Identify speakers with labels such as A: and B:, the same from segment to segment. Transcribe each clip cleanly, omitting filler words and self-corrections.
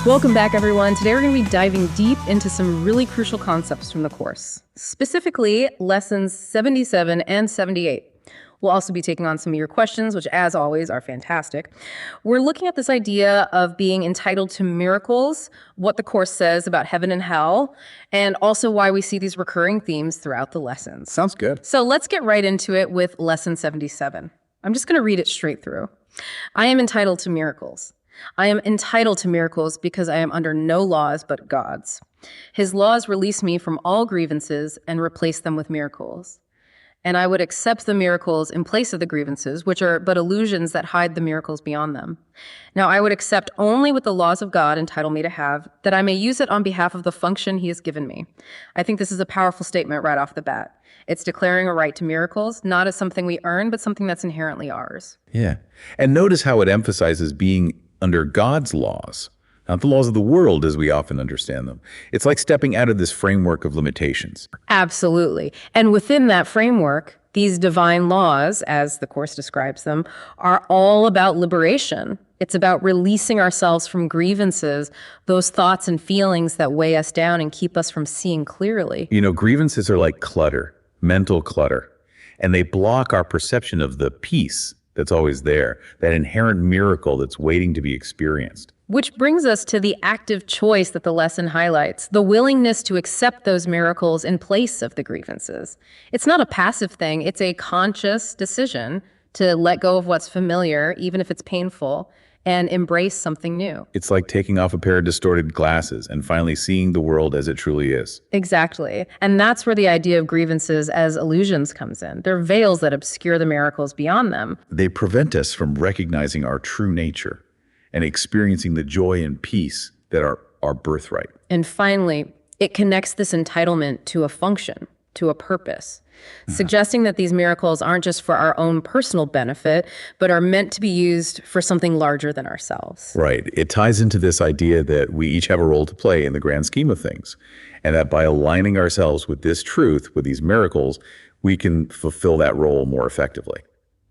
A: Welcome back, everyone. Today we're going to be diving deep into some really crucial concepts from the course, specifically lessons 77 and 78. We'll also be taking on some of your questions, which, as always, are fantastic. We're looking at this idea of being entitled to miracles, what the course says about heaven and hell, and also why we see these recurring themes throughout the lessons.
B: Sounds good.
A: So let's get right into it with lesson 77. I'm just going to read it straight through. I am entitled to miracles. I am entitled to miracles because I am under no laws but God's. His laws release me from all grievances and replace them with miracles. And I would accept the miracles in place of the grievances, which are but illusions that hide the miracles beyond them. Now I would accept only what the laws of God entitle me to have, that I may use it on behalf of the function he has given me. I think this is a powerful statement right off the bat. It's declaring a right to miracles, not as something we earn, but something that's inherently ours.
B: Yeah. And notice how it emphasizes being under God's laws, not the laws of the world as we often understand them. It's like stepping out of this framework of limitations.
A: Absolutely. And within that framework, these divine laws, as the Course describes them, are all about liberation. It's about releasing ourselves from grievances, those thoughts and feelings that weigh us down and keep us from seeing clearly.
B: You know, grievances are like clutter, mental clutter, and they block our perception of the peace that's always there, that inherent miracle that's waiting to be experienced.
A: Which brings us to the active choice that the lesson highlights, the willingness to accept those miracles in place of the grievances. It's not a passive thing, it's a conscious decision to let go of what's familiar, even if it's painful, and embrace something new.
B: It's like taking off a pair of distorted glasses and finally seeing the world as it truly is.
A: Exactly. And that's where the idea of grievances as illusions comes in. They're veils that obscure the miracles beyond them.
B: They prevent us from recognizing our true nature and experiencing the joy and peace that are our birthright.
A: And finally, it connects this entitlement to a function, to a purpose, suggesting that these miracles aren't just for our own personal benefit, but are meant to be used for something larger than ourselves.
B: Right. It ties into this idea that we each have a role to play in the grand scheme of things, and that by aligning ourselves with this truth, with these miracles, we can fulfill that role more effectively.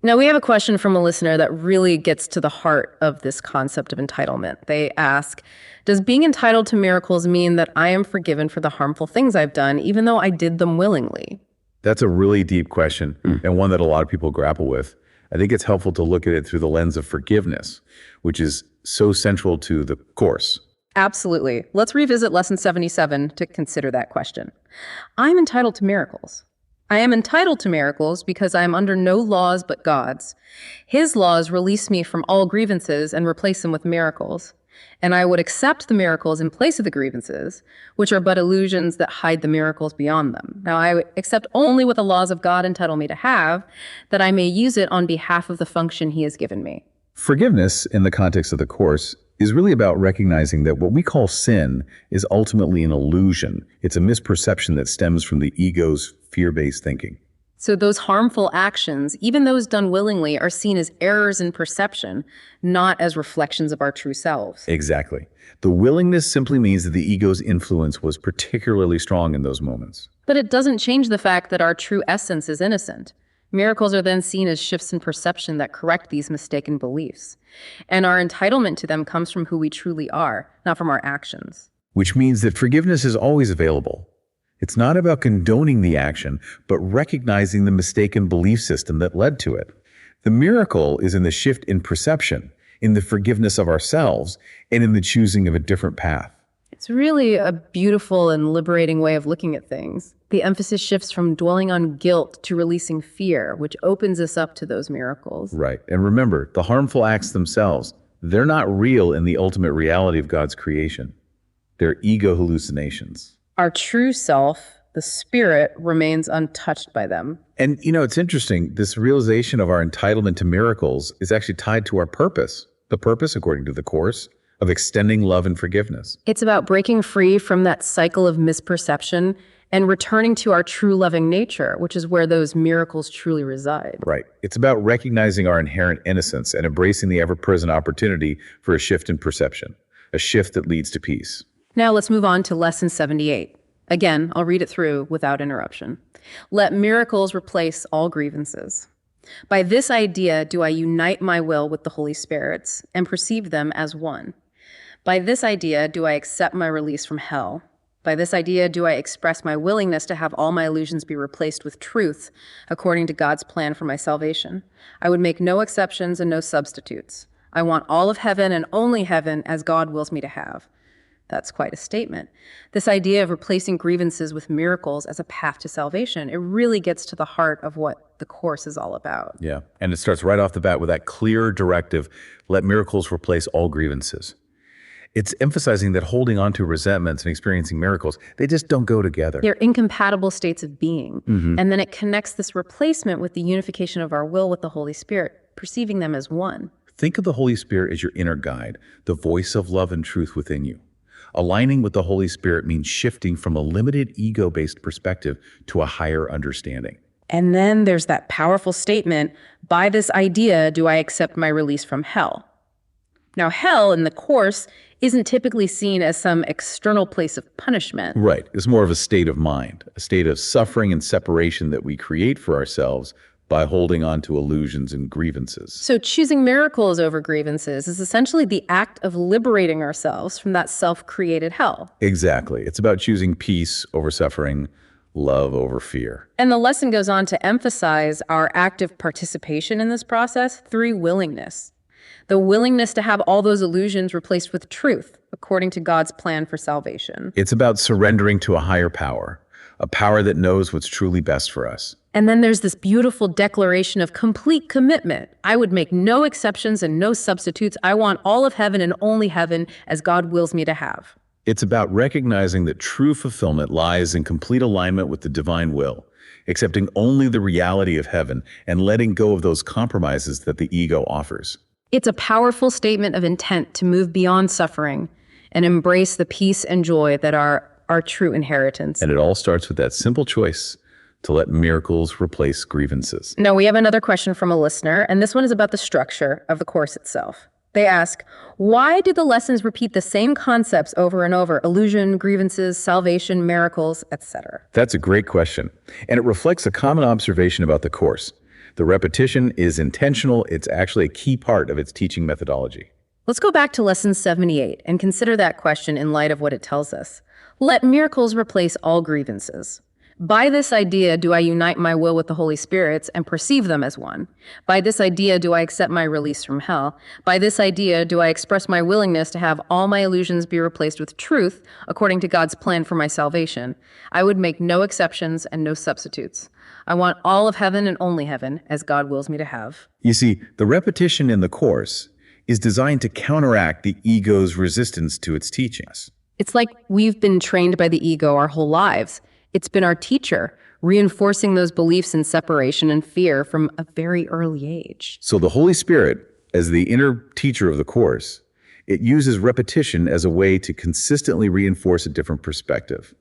A: Now, we have a question from a listener that really gets to the heart of this concept of entitlement. They ask, does being entitled to miracles mean that I am forgiven for the harmful things I've done, even though I did them willingly?
B: That's a really deep question, and one that a lot of people grapple with. I think it's helpful to look at it through the lens of forgiveness, which is so central to the Course.
A: Absolutely. Let's revisit lesson 77 to consider that question. I'm entitled to miracles. I am entitled to miracles because I am under no laws but God's. His laws release me from all grievances and replace them with miracles. And I would accept the miracles in place of the grievances, which are but illusions that hide the miracles beyond them. Now, I accept only what the laws of God entitle me to have, that I may use it on behalf of the function he has given me.
B: Forgiveness, in the context of the Course, is really about recognizing that what we call sin is ultimately an illusion. It's a misperception that stems from the ego's fear-based thinking.
A: So those harmful actions, even those done willingly, are seen as errors in perception, not as reflections of our true selves.
B: Exactly. The willingness simply means that the ego's influence was particularly strong in those moments.
A: But it doesn't change the fact that our true essence is innocent. Miracles are then seen as shifts in perception that correct these mistaken beliefs. And our entitlement to them comes from who we truly are, not from our actions.
B: Which means that forgiveness is always available. It's not about condoning the action, but recognizing the mistaken belief system that led to it. The miracle is in the shift in perception, in the forgiveness of ourselves, and in the choosing of a different path.
A: It's really a beautiful and liberating way of looking at things. The emphasis shifts from dwelling on guilt to releasing fear, which opens us up to those miracles.
B: Right. And remember, the harmful acts themselves, they're not real in the ultimate reality of God's creation. They're ego hallucinations.
A: Our true self, the spirit, remains untouched by them.
B: And you know, it's interesting, this realization of our entitlement to miracles is actually tied to our purpose. The purpose, according to the Course, of extending love and forgiveness.
A: It's about breaking free from that cycle of misperception and returning to our true loving nature, which is where those miracles truly reside.
B: Right. It's about recognizing our inherent innocence and embracing the ever-present opportunity for a shift in perception, a shift that leads to peace.
A: Now let's move on to lesson 78. Again, I'll read it through without interruption. Let miracles replace all grievances. By this idea do I unite my will with the Holy Spirit's and perceive them as one. By this idea, do I accept my release from hell? By this idea, do I express my willingness to have all my illusions be replaced with truth according to God's plan for my salvation? I would make no exceptions and no substitutes. I want all of heaven and only heaven as God wills me to have. That's quite a statement. This idea of replacing grievances with miracles as a path to salvation, it really gets to the heart of what the Course is all about.
B: Yeah, and it starts right off the bat with that clear directive, let miracles replace all grievances. It's emphasizing that holding on to resentments and experiencing miracles, they just don't go together.
A: They're incompatible states of being. And then it connects this replacement with the unification of our will with the Holy Spirit, perceiving them as one.
B: Think of the Holy Spirit as your inner guide, the voice of love and truth within you. Aligning with the Holy Spirit means shifting from a limited ego-based perspective to a higher understanding.
A: And then there's that powerful statement, by this idea do I accept my release from hell. Now, hell in the Course isn't typically seen as some external place of punishment.
B: Right. It's more of a state of mind, a state of suffering and separation that we create for ourselves by holding on to illusions and grievances.
A: So choosing miracles over grievances is essentially the act of liberating ourselves from that self-created hell.
B: Exactly. It's about choosing peace over suffering, love over fear.
A: And the lesson goes on to emphasize our active participation in this process through willingness. The willingness to have all those illusions replaced with truth, according to God's plan for salvation.
B: It's about surrendering to a higher power, a power that knows what's truly best for us.
A: And then there's this beautiful declaration of complete commitment. I would make no exceptions and no substitutes. I want all of heaven and only heaven as God wills me to have.
B: It's about recognizing that true fulfillment lies in complete alignment with the divine will, accepting only the reality of heaven and letting go of those compromises that the ego offers.
A: It's a powerful statement of intent to move beyond suffering and embrace the peace and joy that are our true inheritance.
B: And it all starts with that simple choice to let miracles replace grievances.
A: Now, we have another question from a listener, and this one is about the structure of the Course itself. They ask, why do the lessons repeat the same concepts over and over? Illusion, grievances, salvation, miracles, etc.
B: That's a great question, and it reflects a common observation about the Course. The repetition is intentional. It's actually a key part of its teaching methodology.
A: Let's go back to lesson 78 and consider that question in light of what it tells us. Let miracles replace all grievances. By this idea do I unite my will with the Holy Spirit's and perceive them as one. By this idea do I accept my release from hell. By this idea do I express my willingness to have all my illusions be replaced with truth according to God's plan for my salvation. I would make no exceptions and no substitutes. I want all of heaven and only heaven as God wills me to have.
B: You see, the repetition in the Course is designed to counteract the ego's resistance to its teachings.
A: It's like we've been trained by the ego our whole lives. It's been our teacher, reinforcing those beliefs in separation and fear from a very early age.
B: So the Holy Spirit, as the inner teacher of the Course, it uses repetition as a way to consistently reinforce a different perspective.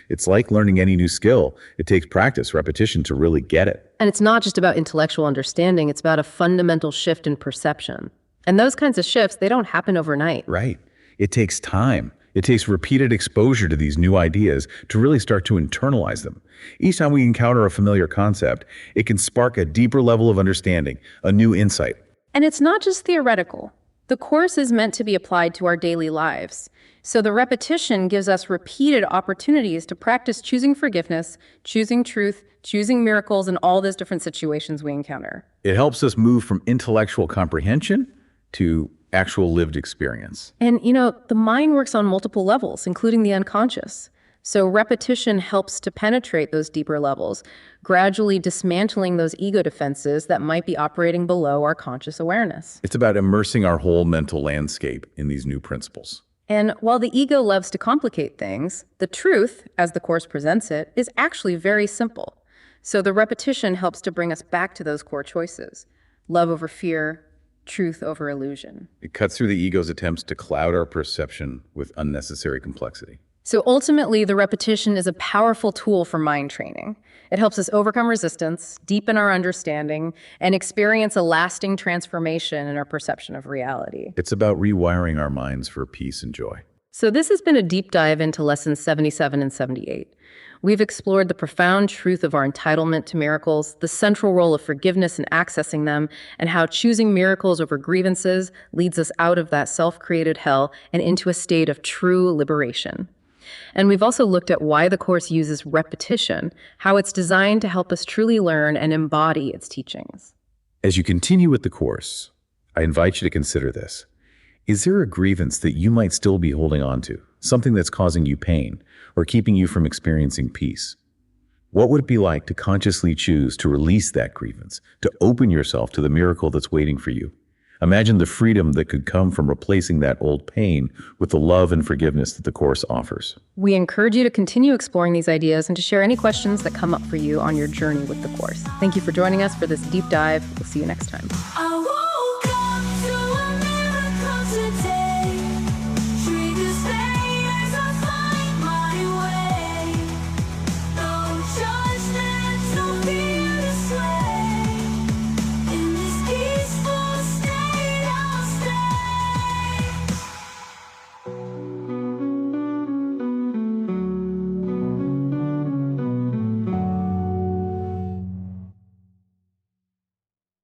B: It's like learning any new skill. It takes practice, repetition to really get it.
A: And it's not just about intellectual understanding, it's about a fundamental shift in perception. And those kinds of shifts, they don't happen overnight.
B: Right. It takes time. It takes repeated exposure to these new ideas to really start to internalize them. Each time we encounter a familiar concept, it can spark a deeper level of understanding, a new insight.
A: And it's not just theoretical. The Course is meant to be applied to our daily lives. So the repetition gives us repeated opportunities to practice choosing forgiveness, choosing truth, choosing miracles in all those different situations we encounter.
B: It helps us move from intellectual comprehension to actual lived experience.
A: And, the mind works on multiple levels, including the unconscious. So repetition helps to penetrate those deeper levels, gradually dismantling those ego defenses that might be operating below our conscious awareness.
B: It's about immersing our whole mental landscape in these new principles.
A: And while the ego loves to complicate things, the truth, as the Course presents it, is actually very simple. So the repetition helps to bring us back to those core choices: love over fear, truth over illusion.
B: It cuts through the ego's attempts to cloud our perception with unnecessary complexity.
A: So ultimately, the repetition is a powerful tool for mind training. It helps us overcome resistance, deepen our understanding, and experience a lasting transformation in our perception of reality.
B: It's about rewiring our minds for peace and joy.
A: So this has been a deep dive into lessons 77 and 78. We've explored the profound truth of our entitlement to miracles, the central role of forgiveness in accessing them, and how choosing miracles over grievances leads us out of that self-created hell and into a state of true liberation. And we've also looked at why the Course uses repetition, how it's designed to help us truly learn and embody its teachings.
B: As you continue with the Course, I invite you to consider this. Is there a grievance that you might still be holding on to, something that's causing you pain or keeping you from experiencing peace? What would it be like to consciously choose to release that grievance, to open yourself to the miracle that's waiting for you? Imagine the freedom that could come from replacing that old pain with the love and forgiveness that the Course offers.
A: We encourage you to continue exploring these ideas and to share any questions that come up for you on your journey with the Course. Thank you for joining us for this deep dive. We'll see you next time.